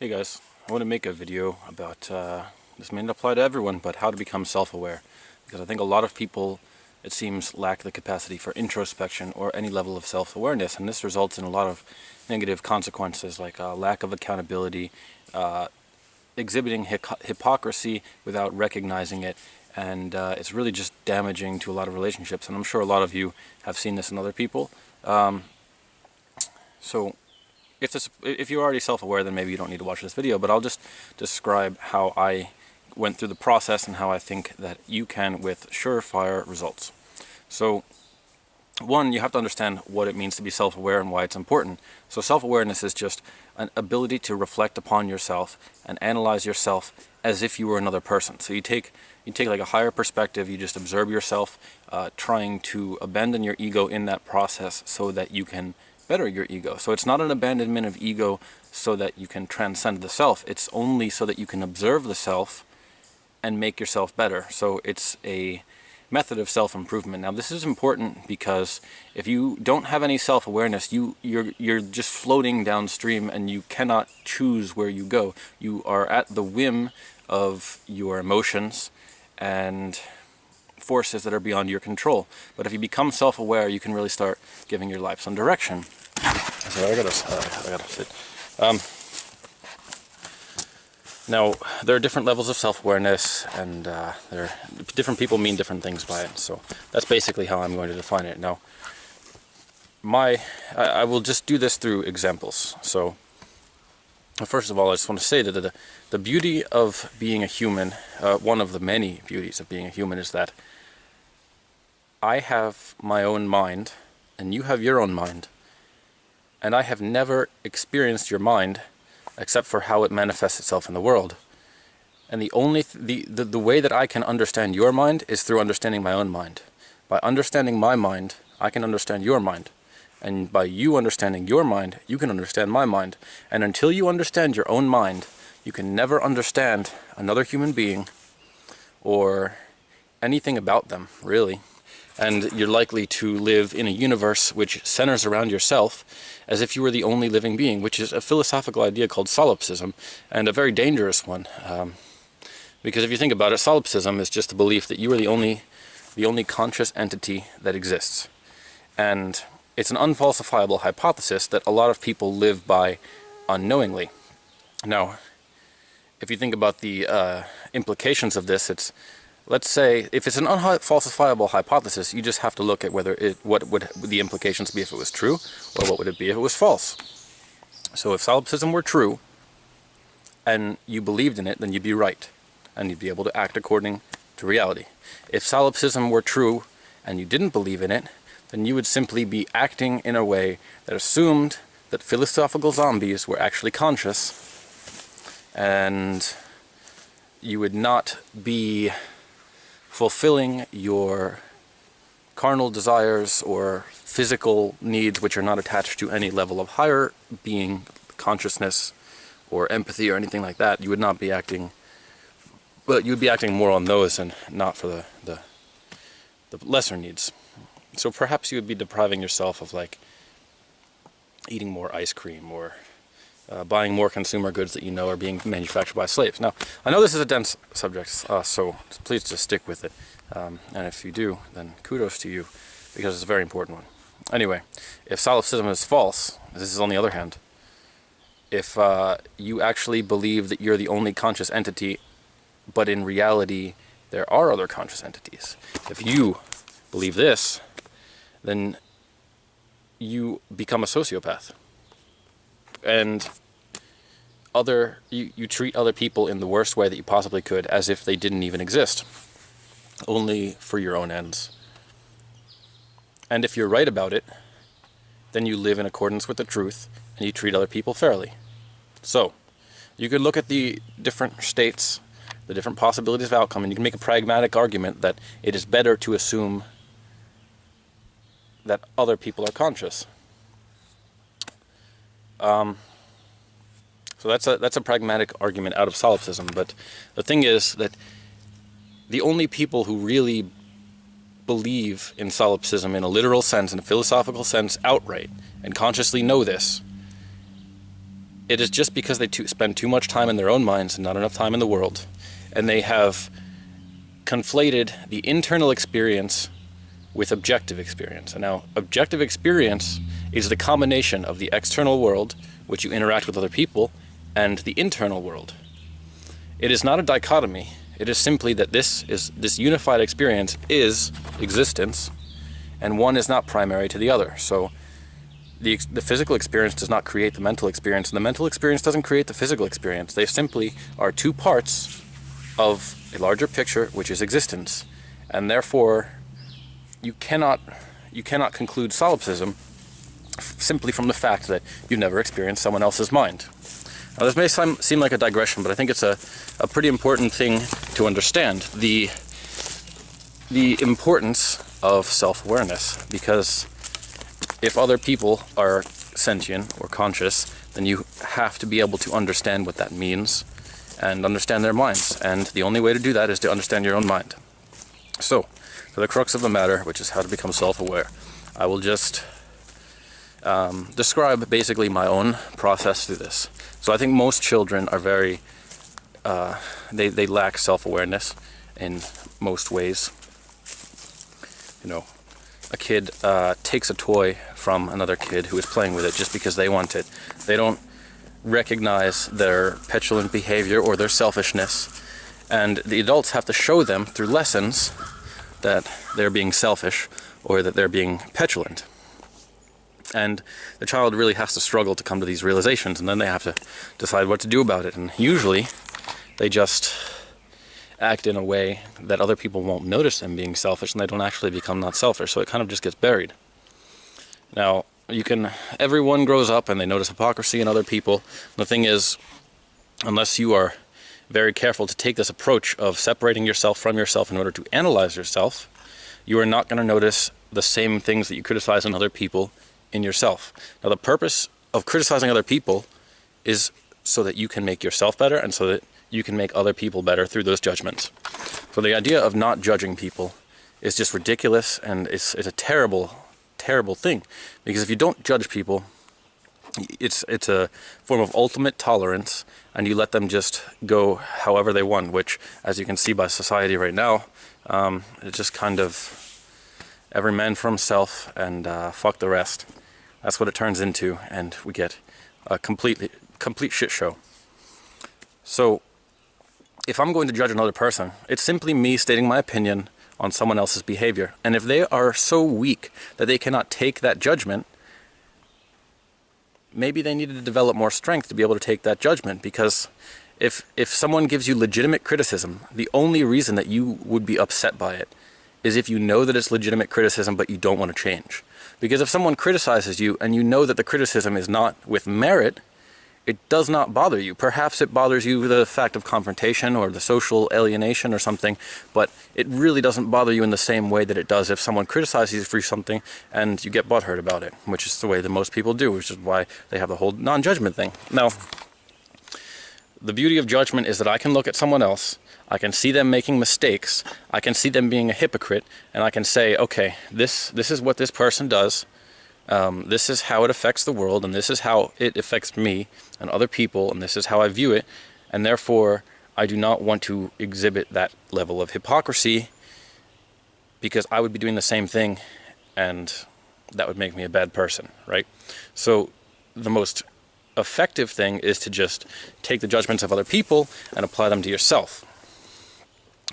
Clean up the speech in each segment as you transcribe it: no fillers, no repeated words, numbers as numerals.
Hey guys, I want to make a video about, this may not apply to everyone, but how to become self-aware. Because I think a lot of people, it seems, lack the capacity for introspection or any level of self-awareness, and this results in a lot of negative consequences like lack of accountability, exhibiting hypocrisy without recognizing it, and it's really just damaging to a lot of relationships, and I'm sure a lot of you have seen this in other people. So if you're already self-aware, then maybe you don't need to watch this video, but I'll just describe how I went through the process and how I think that you can with surefire results. So, one, you have to understand what it means to be self-aware and why it's important. So self-awareness is just an ability to reflect upon yourself and analyze yourself as if you were another person. So you take like a higher perspective, you just observe yourself, trying to abandon your ego in that process so that you can better your ego. So it's not an abandonment of ego so that you can transcend the self. It's only so that you can observe the self and make yourself better. So it's a method of self-improvement. Now this is important because if you don't have any self-awareness, you're just floating downstream and you cannot choose where you go. You are at the whim of your emotions and forces that are beyond your control. But if you become self-aware, you can really start giving your life some direction. So I gotta sit. Now, there are different levels of self-awareness, and different people mean different things by it. So that's basically how I'm going to define it. Now, I will just do this through examples. So, first of all, I just want to say that the beauty of being a human, one of the many beauties of being a human, is that I have my own mind, and you have your own mind. And I have never experienced your mind except for how it manifests itself in the world. And the way that I can understand your mind is through understanding my own mind. By understanding my mind, I can understand your mind. And by you understanding your mind, you can understand my mind. And until you understand your own mind, you can never understand another human being or anything about them, really. And you're likely to live in a universe which centers around yourself as if you were the only living being, which is a philosophical idea called solipsism, and a very dangerous one. Because if you think about it, solipsism is just the belief that you are the only conscious entity that exists. And it's an unfalsifiable hypothesis that a lot of people live by unknowingly. Now, if you think about the implications of this, let's say, if it's an unfalsifiable hypothesis, you just have to look at what would the implications be if it was true, or what would it be if it was false. So if solipsism were true, and you believed in it, then you'd be right, and you'd be able to act according to reality. If solipsism were true, and you didn't believe in it, then you would simply be acting in a way that assumed that philosophical zombies were actually conscious, and you would not be fulfilling your carnal desires or physical needs which are not attached to any level of higher being, consciousness, or empathy or anything like that. You would not be acting, but you would be acting more on those and not for the lesser needs. So perhaps you would be depriving yourself of, like, eating more ice cream or buying more consumer goods that you know are being manufactured by slaves. Now, I know this is a dense subject, so please just stick with it. And if you do, then kudos to you, because it's a very important one. Anyway, if solipsism is false, this is on the other hand. If you actually believe that you're the only conscious entity, but in reality there are other conscious entities, if you believe this, then you become a sociopath. And you treat other people in the worst way that you possibly could, as if they didn't even exist, only for your own ends. And if you're right about it, then you live in accordance with the truth, and you treat other people fairly. So, you could look at the different states, the different possibilities of outcome, and you can make a pragmatic argument that it is better to assume that other people are conscious. So that's a pragmatic argument out of solipsism, but the thing is that the only people who really believe in solipsism in a literal sense, in a philosophical sense, outright, and consciously know this, it is just because they spend too much time in their own minds and not enough time in the world, and they have conflated the internal experience with objective experience. And now, objective experience is the combination of the external world, which you interact with other people, and the internal world. It is not a dichotomy. It is simply that this unified experience is existence, and one is not primary to the other. So the physical experience does not create the mental experience, and the mental experience doesn't create the physical experience. They simply are two parts of a larger picture, which is existence. And therefore, you cannot conclude solipsism simply from the fact that you've never experienced someone else's mind. Now, this may seem like a digression, but I think it's a pretty important thing to understand. The importance of self-awareness, because if other people are sentient or conscious, then you have to be able to understand what that means and understand their minds. And the only way to do that is to understand your own mind. So, for the crux of the matter, which is how to become self-aware, I will just describe basically my own process through this. So I think most children are very, they lack self-awareness in most ways. You know, a kid takes a toy from another kid who is playing with it just because they want it. They don't recognize their petulant behavior or their selfishness, and the adults have to show them through lessons that they're being selfish or that they're being petulant. And the child really has to struggle to come to these realizations, and then they have to decide what to do about it. And usually they just act in a way that other people won't notice them being selfish, and they don't actually become not selfish, so it kind of just gets buried. Now, everyone grows up and they notice hypocrisy in other people. The thing is, unless you are very careful to take this approach of separating yourself from yourself in order to analyze yourself, you are not going to notice the same things that you criticize in other people in yourself. Now, the purpose of criticizing other people is so that you can make yourself better and so that you can make other people better through those judgments. So the idea of not judging people is just ridiculous, and it's a terrible thing, because if you don't judge people, it's a form of ultimate tolerance, and you let them just go however they want, which, as you can see by society right now, it's just kind of every man for himself and fuck the rest. That's what it turns into, and we get a complete shit show. So if I'm going to judge another person, it's simply me stating my opinion on someone else's behavior. And if they are so weak that they cannot take that judgment, maybe they needed to develop more strength to be able to take that judgment. Because if someone gives you legitimate criticism, the only reason that you would be upset by it is if you know that it's legitimate criticism but you don't want to change. Because if someone criticizes you and you know that the criticism is not with merit, it does not bother you. Perhaps it bothers you the fact of confrontation or the social alienation or something, but it really doesn't bother you in the same way that it does if someone criticizes you for something and you get butthurt about it, which is the way that most people do, which is why they have the whole non-judgment thing. Now, the beauty of judgment is that I can look at someone else, I can see them making mistakes, I can see them being a hypocrite, and I can say, okay, this is what this person does, this is how it affects the world, and this is how it affects me and other people, and this is how I view it, and therefore I do not want to exhibit that level of hypocrisy, because I would be doing the same thing, and that would make me a bad person, right? So the most effective thing is to just take the judgments of other people and apply them to yourself.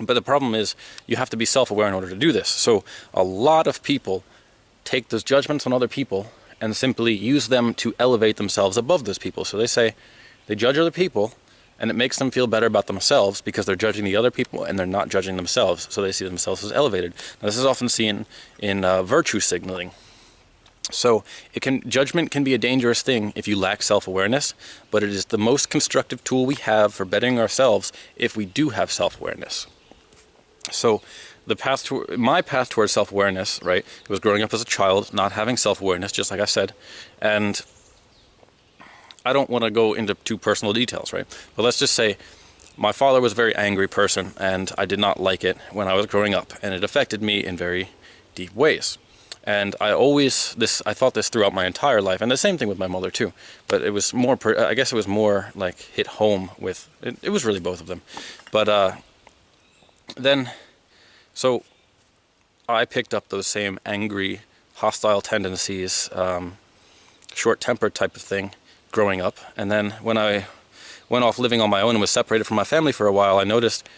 But the problem is you have to be self-aware in order to do this. So a lot of people take those judgments on other people and simply use them to elevate themselves above those people. So they judge other people, and it makes them feel better about themselves because they're judging the other people and they're not judging themselves, so they see themselves as elevated. Now, this is often seen in virtue signaling. So judgment can be a dangerous thing if you lack self-awareness, but it is the most constructive tool we have for bettering ourselves if we do have self-awareness. So my path towards self-awareness, right, it was growing up as a child, not having self-awareness, just like I said, and I don't want to go into too personal details, right, but let's just say my father was a very angry person, and I did not like it when I was growing up, and it affected me in very deep ways. And I thought this throughout my entire life, and the same thing with my mother too. But it was more, I guess it was more like hit home with, it was really both of them. But then, so I picked up those same angry, hostile tendencies, short-tempered type of thing growing up. And then when I went off living on my own and was separated from my family for a while, I noticed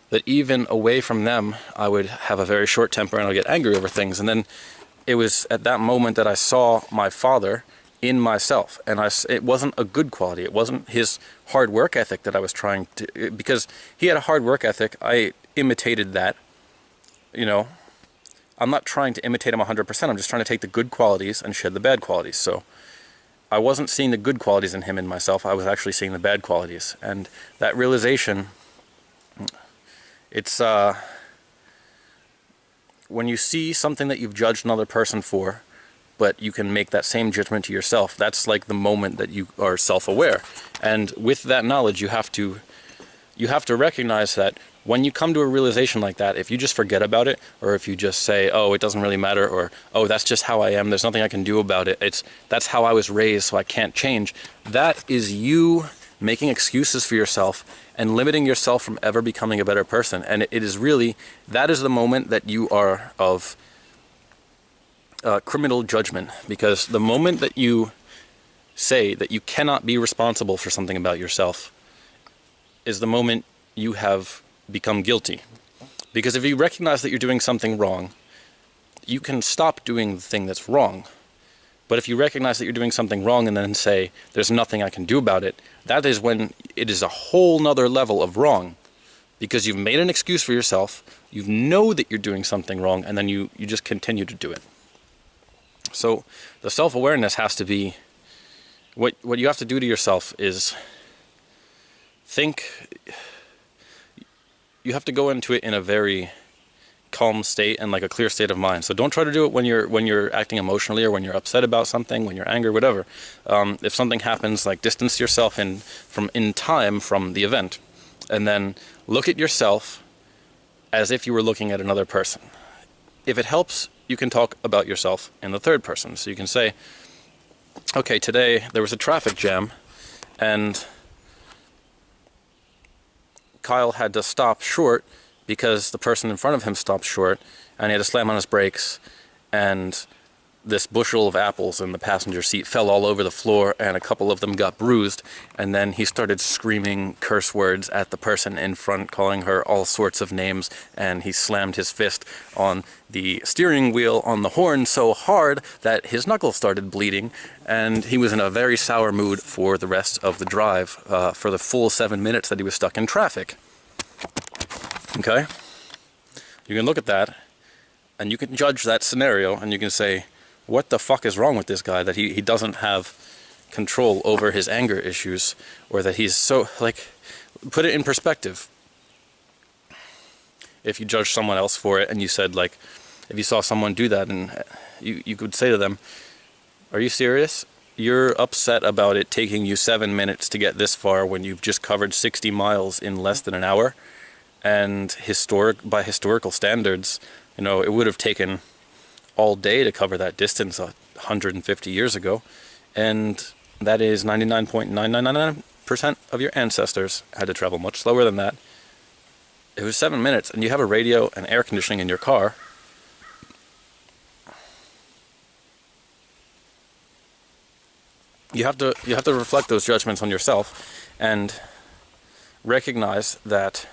that even away from them, I would have a very short temper and I'd get angry over things. And then it was at that moment that I saw my father in myself, and it wasn't a good quality. It wasn't his hard work ethic that I was trying to, because he had a hard work ethic. I imitated that, you know. I'm not trying to imitate him 100%. I'm just trying to take the good qualities and shed the bad qualities. So I wasn't seeing the good qualities in him in myself. I was actually seeing the bad qualities, and that realization, it's when you see something that you've judged another person for, but you can make that same judgment to yourself, that's like the moment that you are self-aware. And with that knowledge, you have to recognize that when you come to a realization like that, if you just forget about it, or if you just say, oh, it doesn't really matter, or oh, that's just how I am, there's nothing I can do about it, that's how I was raised, so I can't change, that is you making excuses for yourself and limiting yourself from ever becoming a better person. And it is really, that is the moment that you are of criminal judgment, because the moment that you say that you cannot be responsible for something about yourself is the moment you have become guilty. Because if you recognize that you're doing something wrong, you can stop doing the thing that's wrong. But if you recognize that you're doing something wrong and then say, there's nothing I can do about it, that is when it is a whole nother level of wrong. Because you've made an excuse for yourself, you know that you're doing something wrong, and then you just continue to do it. So the self-awareness has to be, what you have to do to yourself is you have to go into it in a very calm state and like a clear state of mind. So don't try to do it when you're acting emotionally, or when you're upset about something, when you're angry, whatever. If something happens, like distance yourself in time from the event, and then look at yourself as if you were looking at another person. If it helps, you can talk about yourself in the third person. So you can say, okay, today there was a traffic jam, and Kyle had to stop short because the person in front of him stopped short, and he had to slam on his brakes, and this bushel of apples in the passenger seat fell all over the floor, and a couple of them got bruised, and then he started screaming curse words at the person in front, calling her all sorts of names, and he slammed his fist on the steering wheel on the horn so hard that his knuckles started bleeding, and he was in a very sour mood for the rest of the drive, for the full 7 minutes that he was stuck in traffic. Okay? You can look at that, and you can judge that scenario, and you can say, what the fuck is wrong with this guy, that he doesn't have control over his anger issues, or that he's so, like, put it in perspective. If you judge someone else for it, and you said, like, if you saw someone do that, and you could say to them, are you serious? You're upset about it taking you 7 minutes to get this far when you've just covered 60 miles in less than an hour? And by historical standards, you know, it would have taken all day to cover that distance 150 years ago, and that is 99.999% of your ancestors had to travel much slower than that. It was 7 minutes, and you have a radio and air conditioning in your car. You have to reflect those judgments on yourself and recognize that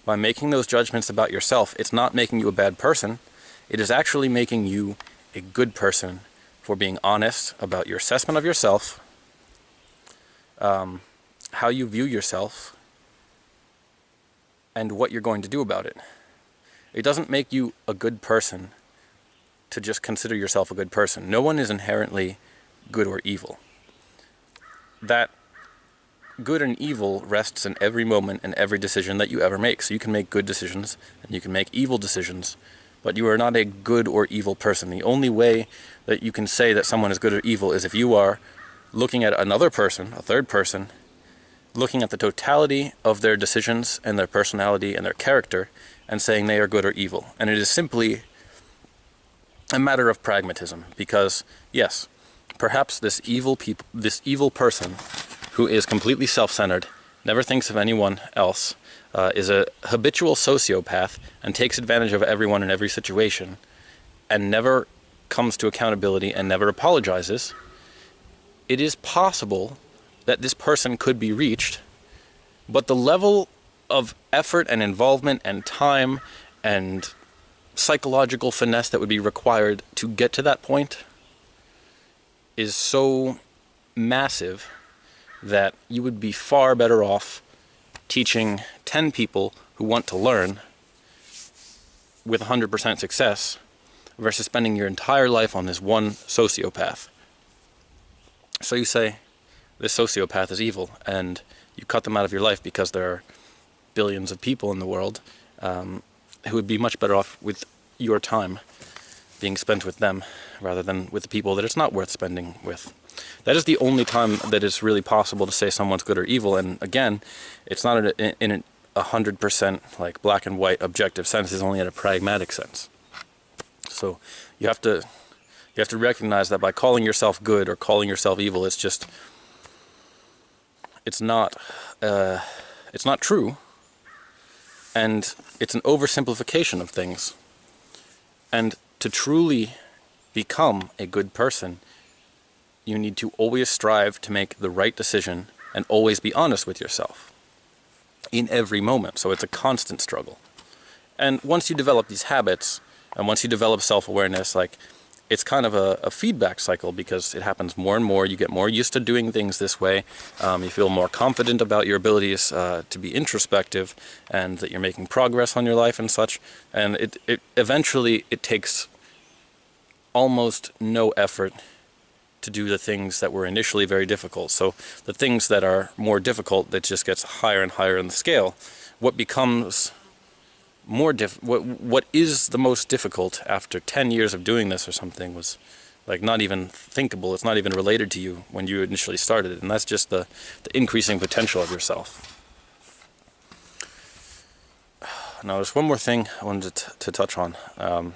by making those judgments about yourself, it's not making you a bad person. It is actually making you a good person for being honest about your assessment of yourself, how you view yourself, and what you're going to do about it. It doesn't make you a good person to just consider yourself a good person. No one is inherently good or evil. That good and evil rests in every moment and every decision that you ever make. So you can make good decisions and you can make evil decisions, but you are not a good or evil person. The only way that you can say that someone is good or evil is if you are looking at another person, a third person, looking at the totality of their decisions and their personality and their character, and saying they are good or evil. And it is simply a matter of pragmatism, because yes, perhaps this evil person who is completely self-centered, never thinks of anyone else, is a habitual sociopath and takes advantage of everyone in every situation, and never comes to accountability and never apologizes. It is possible that this person could be reached, but the level of effort and involvement and time and psychological finesse that would be required to get to that point is so massive that you would be far better off teaching 10 people who want to learn with 100% success versus spending your entire life on this one sociopath. So you say, this sociopath is evil, and you cut them out of your life because there are billions of people in the world who would be much better off with your time being spent with them rather than with the people that it's not worth spending with. That is the only time that it's really possible to say someone's good or evil, and again, it's not in a 100% like black and white objective sense, it's only in a pragmatic sense. So you have to recognize that by calling yourself good or calling yourself evil, it's not true, and it's an oversimplification of things. And to truly become a good person, you need to always strive to make the right decision and always be honest with yourself in every moment. So it's a constant struggle. And once you develop these habits, and once you develop self-awareness, like, it's kind of a feedback cycle, because it happens more and more. You get more used to doing things this way. You feel more confident about your abilities to be introspective, and that you're making progress on your life and such. And it eventually takes almost no effort to do the things that were initially very difficult. So the things that are more difficult, that just gets higher and higher in the scale. What becomes more what is the most difficult after 10 years of doing this or something was like not even thinkable. It's not even related to you when you initially started it, and that's just the increasing potential of yourself. Now there's one more thing I wanted to touch on. I'm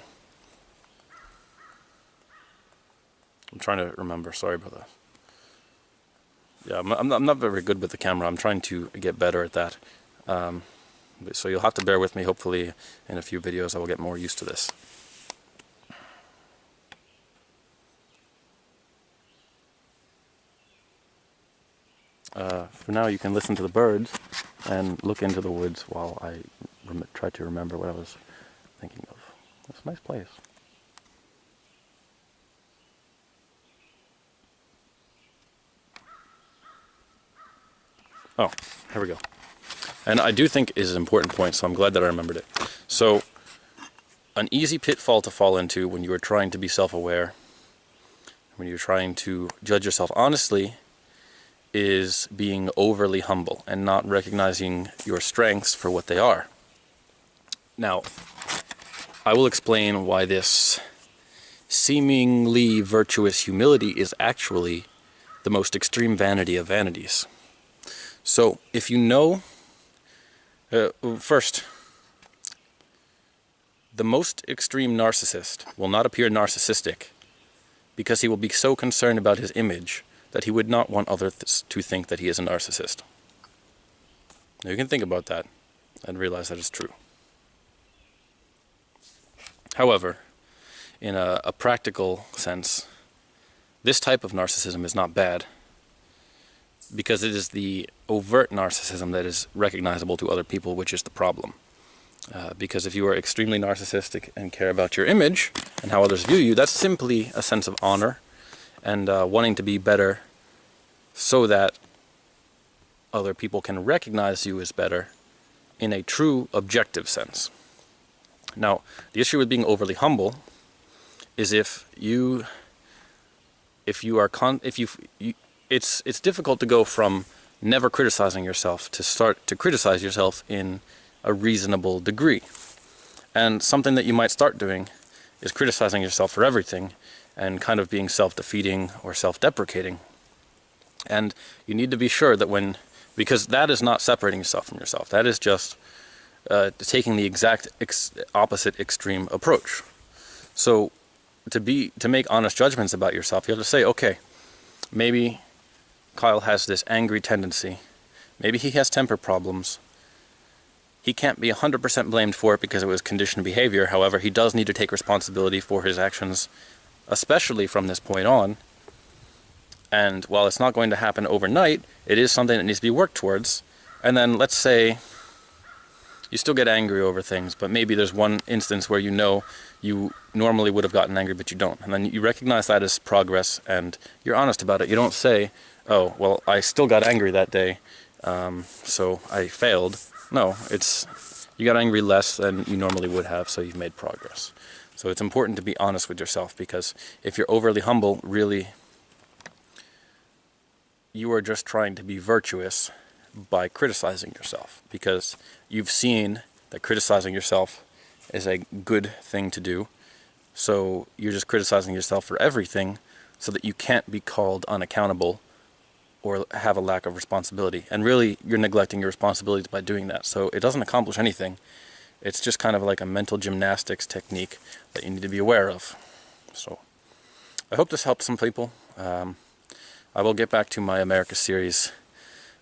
trying to remember, sorry about that. Yeah, I'm not very good with the camera. I'm trying to get better at that. So you'll have to bear with me. Hopefully in a few videos I will get more used to this. For now you can listen to the birds and look into the woods while I try to remember what I was thinking of. It's a nice place. Oh, here we go. And I do think is an important point, so I'm glad that I remembered it. So, an easy pitfall to fall into when you are trying to be self-aware, when you're trying to judge yourself honestly, is being overly humble and not recognizing your strengths for what they are. Now, I will explain why this seemingly virtuous humility is actually the most extreme vanity of vanities. So, if you know, first, the most extreme narcissist will not appear narcissistic because he will be so concerned about his image that he would not want others to think that he is a narcissist. Now you can think about that and realize that it's true. However, in a practical sense, this type of narcissism is not bad, because it is the overt narcissism that is recognizable to other people, which is the problem. Because if you are extremely narcissistic and care about your image and how others view you, that's simply a sense of honor and wanting to be better so that other people can recognize you as better in a true objective sense. Now, the issue with being overly humble is it's difficult to go from never criticizing yourself to start to criticize yourself in a reasonable degree. And something that you might start doing is criticizing yourself for everything and kind of being self-defeating or self-deprecating. And you need to be sure that because that is not separating yourself from yourself, that is just taking the exact opposite extreme approach. So to make honest judgments about yourself, you have to say, okay, maybe Kyle has this angry tendency. Maybe he has temper problems. He can't be 100% blamed for it because it was conditioned behavior. However, he does need to take responsibility for his actions, especially from this point on. And while it's not going to happen overnight, it is something that needs to be worked towards. And then let's say you still get angry over things, but maybe there's one instance where you know you normally would have gotten angry, but you don't. And then you recognize that as progress, and you're honest about it. You don't say, oh, well, I still got angry that day, so I failed. No, it's you got angry less than you normally would have, so you've made progress. So it's important to be honest with yourself, because if you're overly humble, really, you are just trying to be virtuous by criticizing yourself, because you've seen that criticizing yourself is a good thing to do. So you're just criticizing yourself for everything so that you can't be called unaccountable or have a lack of responsibility. And really, you're neglecting your responsibilities by doing that. So it doesn't accomplish anything. It's just kind of like a mental gymnastics technique that you need to be aware of. So I hope this helps some people. I will get back to my America series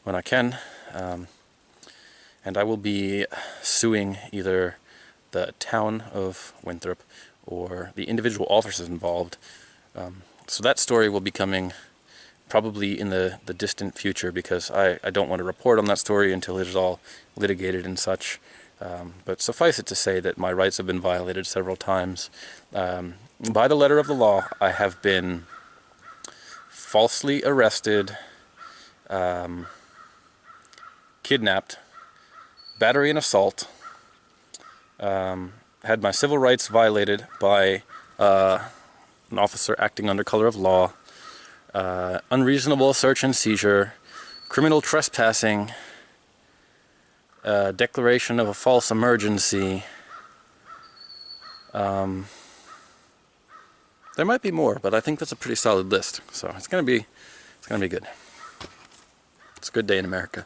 when I can. And I will be suing either the town of Winthrop or the individual officers involved. So that story will be coming probably in the distant future, because I don't want to report on that story until it is all litigated and such. But suffice it to say that my rights have been violated several times. By the letter of the law, I have been falsely arrested, kidnapped, battery and assault, had my civil rights violated by an officer acting under color of law, unreasonable search and seizure, criminal trespassing, declaration of a false emergency. There might be more, but I think that's a pretty solid list. So it's gonna be good. It's a good day in America.